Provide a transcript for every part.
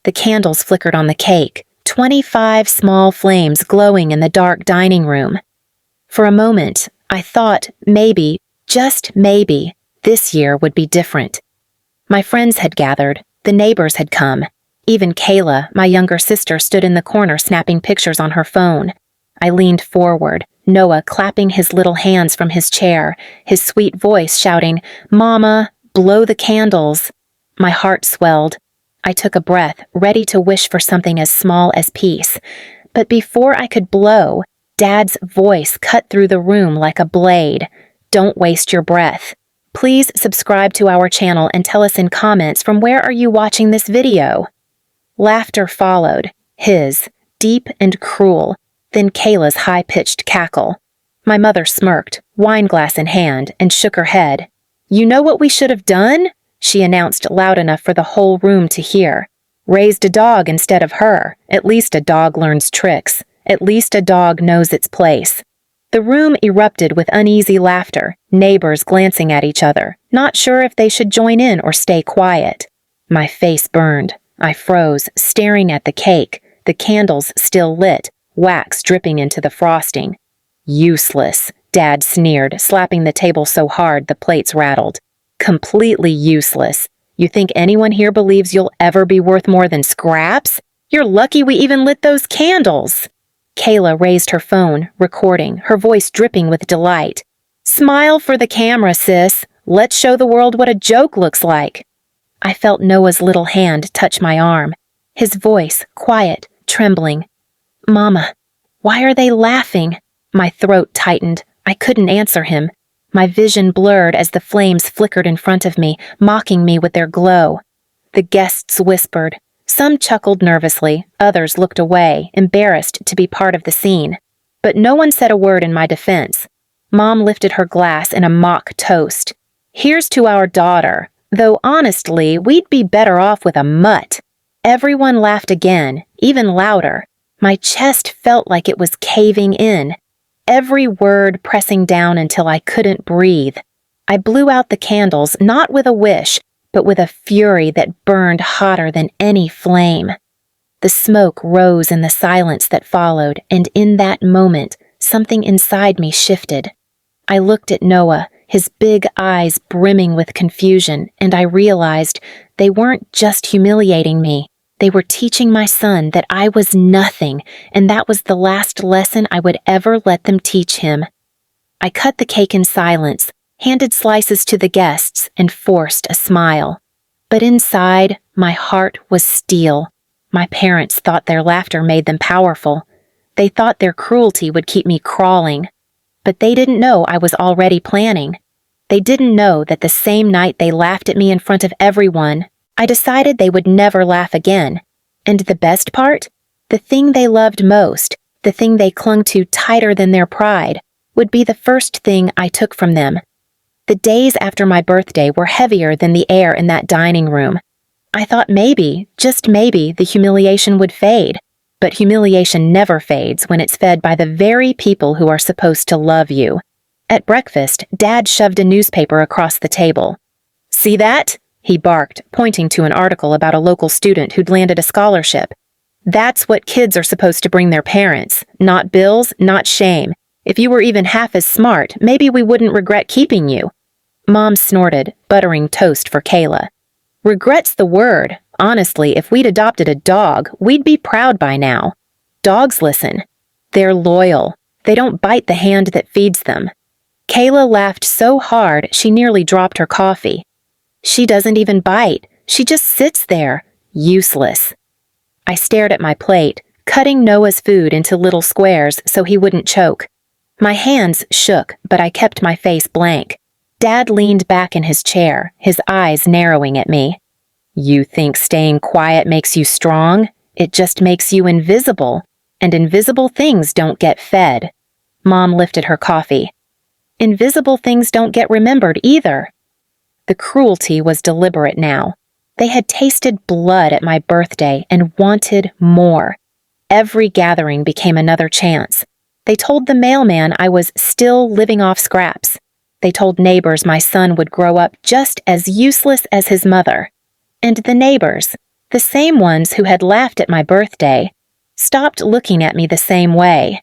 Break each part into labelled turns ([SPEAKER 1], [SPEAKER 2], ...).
[SPEAKER 1] The candles flickered on the cake, 25 small flames glowing in the dark dining room. For a moment, I thought maybe, just maybe, this year would be different. My friends had gathered, the neighbors had come. Even Kayla, my younger sister, stood in the corner snapping pictures on her phone. I leaned forward, Noah clapping his little hands from his chair, his sweet voice shouting, "Mama, blow the candles." My heart swelled. I took a breath, ready to wish for something as small as peace. But before I could blow, Dad's voice cut through the room like a blade. "Don't waste your breath. Please subscribe to our channel and tell us in comments from where are you watching this video." Laughter followed, his, deep and cruel, then Kayla's high-pitched cackle. My mother smirked, wineglass in hand, and shook her head. "You know what we should have done?" she announced loud enough for the whole room to hear. "Raised a dog instead of her. At least a dog learns tricks. At least a dog knows its place." The room erupted with uneasy laughter, neighbors glancing at each other, not sure if they should join in or stay quiet. My face burned. I froze, staring at the cake, the candles still lit, wax dripping into the frosting. "Useless," Dad sneered, slapping the table so hard the plates rattled. "Completely useless. You think anyone here believes you'll ever be worth more than scraps? You're lucky we even lit those candles." Kayla raised her phone, recording, her voice dripping with delight. "Smile for the camera, sis. Let's show the world what a joke looks like." I felt Noah's little hand touch my arm, his voice quiet, trembling. "Mama, why are they laughing?" My throat tightened. I couldn't answer him. My vision blurred as the flames flickered in front of me, mocking me with their glow. The guests whispered. Some chuckled nervously, others looked away, embarrassed to be part of the scene. But no one said a word in my defense. Mom lifted her glass in a mock toast. "Here's to our daughter. Though honestly, we'd be better off with a mutt." Everyone laughed again, even louder. My chest felt like it was caving in, every word pressing down until I couldn't breathe. I blew out the candles, not with a wish, but with a fury that burned hotter than any flame. The smoke rose in the silence that followed, and in that moment, something inside me shifted. I looked at Noah, his big eyes brimming with confusion, and I realized they weren't just humiliating me. They were teaching my son that I was nothing, and that was the last lesson I would ever let them teach him. I cut the cake in silence, handed slices to the guests, and forced a smile. But inside, my heart was steel. My parents thought their laughter made them powerful. They thought their cruelty would keep me crawling. But they didn't know I was already planning. They didn't know that the same night they laughed at me in front of everyone, I decided they would never laugh again. And the best part? The thing they loved most, the thing they clung to tighter than their pride, would be the first thing I took from them. The days after my birthday were heavier than the air in that dining room. I thought maybe, just maybe, the humiliation would fade. But humiliation never fades when it's fed by the very people who are supposed to love you. At breakfast, Dad shoved a newspaper across the table. "See that?" he barked, pointing to an article about a local student who'd landed a scholarship. "That's what kids are supposed to bring their parents. Not bills, not shame. If you were even half as smart, maybe we wouldn't regret keeping you." Mom snorted, buttering toast for Kayla. "Regret's the word. Honestly, if we'd adopted a dog, we'd be proud by now. Dogs listen. They're loyal. They don't bite the hand that feeds them." Kayla laughed so hard she nearly dropped her coffee. "She doesn't even bite. She just sits there. Useless." I stared at my plate, cutting Noah's food into little squares so he wouldn't choke. My hands shook, but I kept my face blank. Dad leaned back in his chair, his eyes narrowing at me. "You think staying quiet makes you strong? It just makes you invisible, and invisible things don't get fed." Mom lifted her coffee. "Invisible things don't get remembered either." The cruelty was deliberate now. They had tasted blood at my birthday and wanted more. Every gathering became another chance. They told the mailman I was still living off scraps. They told neighbors my son would grow up just as useless as his mother. And the neighbors, The same ones who had laughed at my birthday stopped looking at me the same way.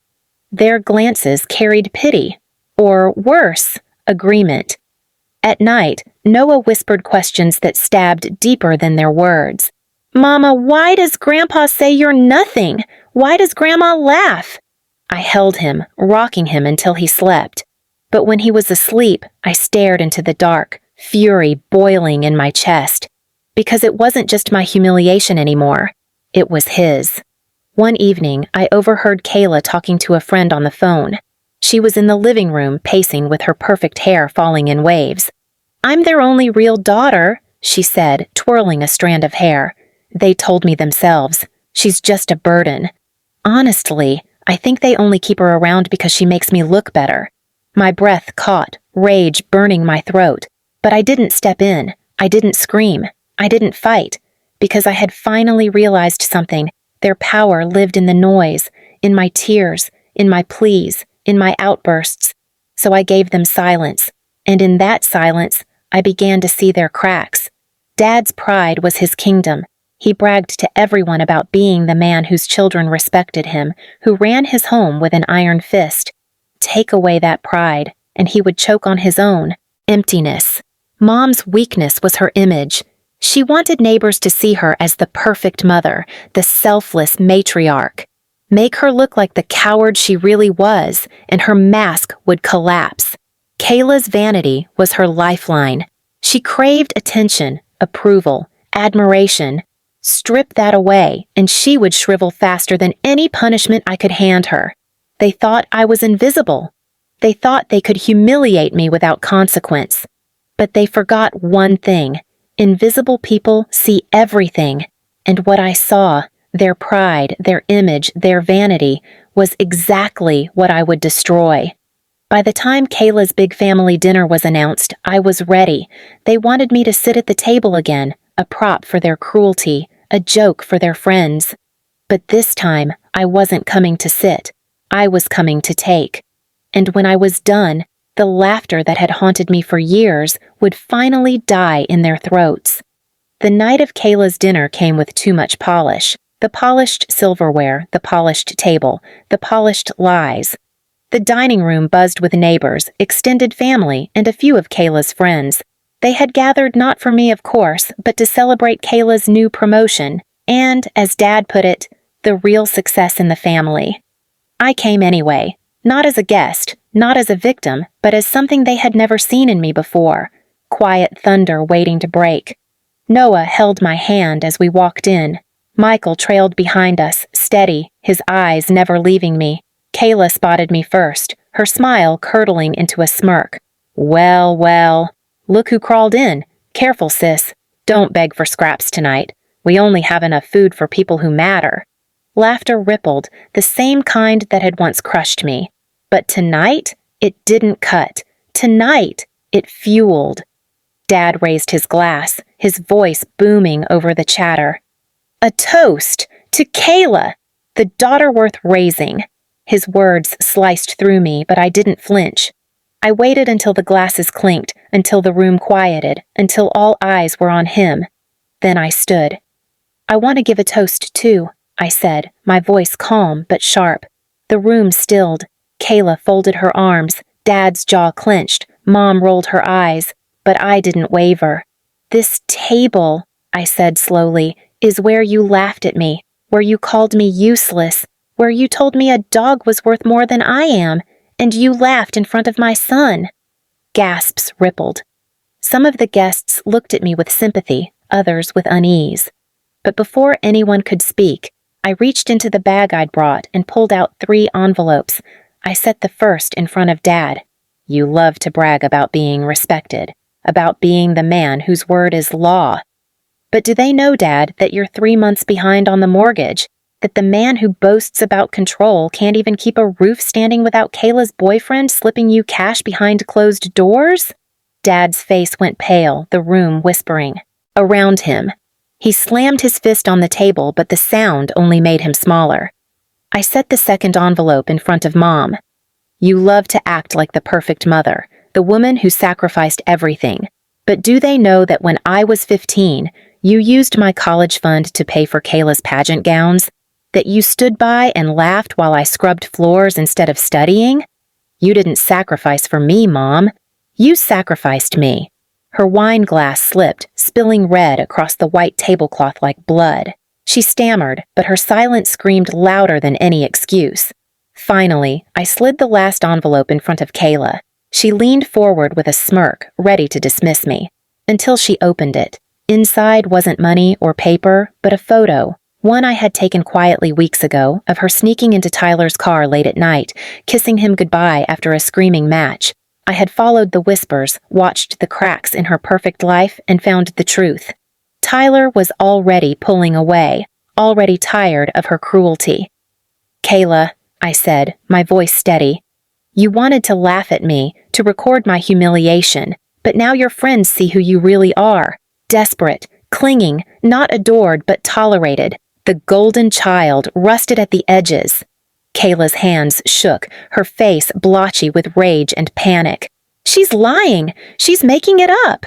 [SPEAKER 1] Their glances carried pity, or worse, agreement. At night, Noah whispered questions that stabbed deeper than their words. "Mama, why does Grandpa say you're nothing? Why does Grandma laugh?" I held him, rocking him until he slept. But when he was asleep, I stared into the dark, fury boiling in my chest. Because it wasn't just my humiliation anymore. It was his. One evening, I overheard Kayla talking to a friend on the phone. She was in the living room, pacing with her perfect hair falling in waves. "I'm their only real daughter," she said, twirling a strand of hair. "They told me themselves. She's just a burden. Honestly, I think they only keep her around because she makes me look better." My breath caught, rage burning my throat. But I didn't step in. I didn't scream. I didn't fight. Because I had finally realized something. Their power lived in the noise, in my tears, in my pleas, in my outbursts. So I gave them silence. And in that silence, I began to see their cracks. Dad's pride was his kingdom. He bragged to everyone about being the man whose children respected him, who ran his home with an iron fist. Take away that pride, and he would choke on his own. Emptiness. Mom's weakness was her image. She wanted neighbors to see her as the perfect mother, the selfless matriarch. Make her look like the coward she really was, and her mask would collapse. Kayla's vanity was her lifeline. She craved attention, approval, admiration. Strip that away, and she would shrivel faster than any punishment I could hand her. They thought I was invisible. They thought they could humiliate me without consequence. But they forgot one thing. Invisible people see everything. And what I saw, their pride, their image, their vanity, was exactly what I would destroy. By the time Kayla's big family dinner was announced, I was ready. They wanted me to sit at the table again, a prop for their cruelty, a joke for their friends. But this time, I wasn't coming to sit. I was coming to take. And when I was done, the laughter that had haunted me for years would finally die in their throats. The night of Kayla's dinner came with too much polish. The polished silverware, the polished table, the polished lies. The dining room buzzed with neighbors, extended family, and a few of Kayla's friends. They had gathered not for me, of course, but to celebrate Kayla's new promotion, and, as Dad put it, the real success in the family. I came anyway, not as a guest, not as a victim, but as something they had never seen in me before. Quiet thunder waiting to break. Noah held my hand as we walked in. Michael trailed behind us, steady, his eyes never leaving me. Kayla spotted me first, her smile curdling into a smirk. "Well, well. Look who crawled in. Careful, sis. Don't beg for scraps tonight. We only have enough food for people who matter." Laughter rippled, the same kind that had once crushed me. But tonight, it didn't cut. Tonight, it fueled. Dad raised his glass, his voice booming over the chatter. "A toast to Kayla, the daughter worth raising." His words sliced through me, but I didn't flinch. I waited until the glasses clinked, until the room quieted, until all eyes were on him. Then I stood. "I want to give a toast, too," I said, my voice calm but sharp. The room stilled. Kayla folded her arms, Dad's jaw clenched, Mom rolled her eyes, but I didn't waver. "This table," I said slowly, "is where you laughed at me, where you called me useless, where you told me a dog was worth more than I am, and you laughed in front of my son." Gasps rippled. Some of the guests looked at me with sympathy, others with unease. But before anyone could speak, I reached into the bag I'd brought and pulled out 3 envelopes. I set the first in front of Dad. "You love to brag about being respected, about being the man whose word is law. But do they know, Dad, that you're 3 months behind on the mortgage? That the man who boasts about control can't even keep a roof standing without Kayla's boyfriend slipping you cash behind closed doors?" Dad's face went pale, the room whispering. Around him. He slammed his fist on the table, but the sound only made him smaller. I set the second envelope in front of Mom. "You love to act like the perfect mother, the woman who sacrificed everything. But do they know that when I was 15, You used my college fund to pay for Kayla's pageant gowns? That you stood by and laughed while I scrubbed floors instead of studying? You didn't sacrifice for me, Mom. You sacrificed me." Her wine glass slipped, spilling red across the white tablecloth like blood. She stammered, but her silence screamed louder than any excuse. Finally, I slid the last envelope in front of Kayla. She leaned forward with a smirk, ready to dismiss me, until she opened it. Inside wasn't money or paper, but a photo, one I had taken quietly weeks ago, of her sneaking into Tyler's car late at night, kissing him goodbye after a screaming match. I had followed the whispers, watched the cracks in her perfect life, and found the truth. Tyler was already pulling away, already tired of her cruelty. "Kayla," I said, my voice steady, "you wanted to laugh at me, to record my humiliation, but now your friends see who you really are. Desperate, clinging, not adored but tolerated. The golden child, rusted at the edges." Kayla's hands shook, her face blotchy with rage and panic. "She's lying! She's making it up!"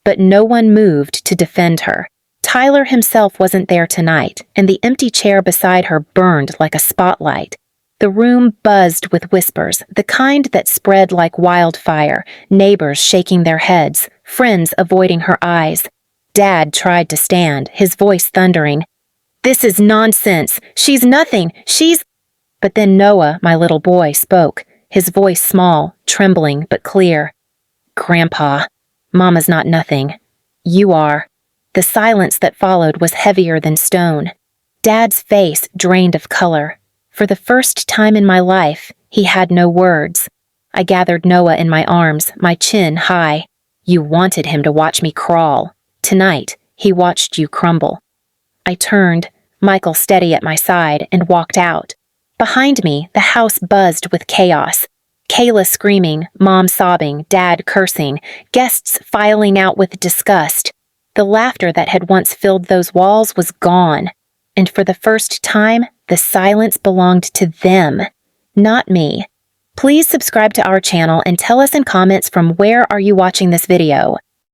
[SPEAKER 1] But no one moved to defend her. Tyler himself wasn't there tonight, and the empty chair beside her burned like a spotlight. The room buzzed with whispers, the kind that spread like wildfire, neighbors shaking their heads, friends avoiding her eyes. Dad tried to stand, his voice thundering. "This is nonsense! She's nothing! She's—" But then Noah, my little boy, spoke, his voice small, trembling but clear. "Grandpa, Mama's not nothing. You are." The silence that followed was heavier than stone. Dad's face drained of color. For the first time in my life, he had no words. I gathered Noah in my arms, my chin high. "You wanted him to watch me crawl. Tonight, he watched you crumble." I turned, Michael steady at my side, and walked out. Behind me, the house buzzed with chaos. Kayla screaming, Mom sobbing, Dad cursing, guests filing out with disgust. The laughter that had once filled those walls was gone, and for the first time, the silence belonged to them, not me. Please subscribe to our channel and tell us in comments from where are you watching this video.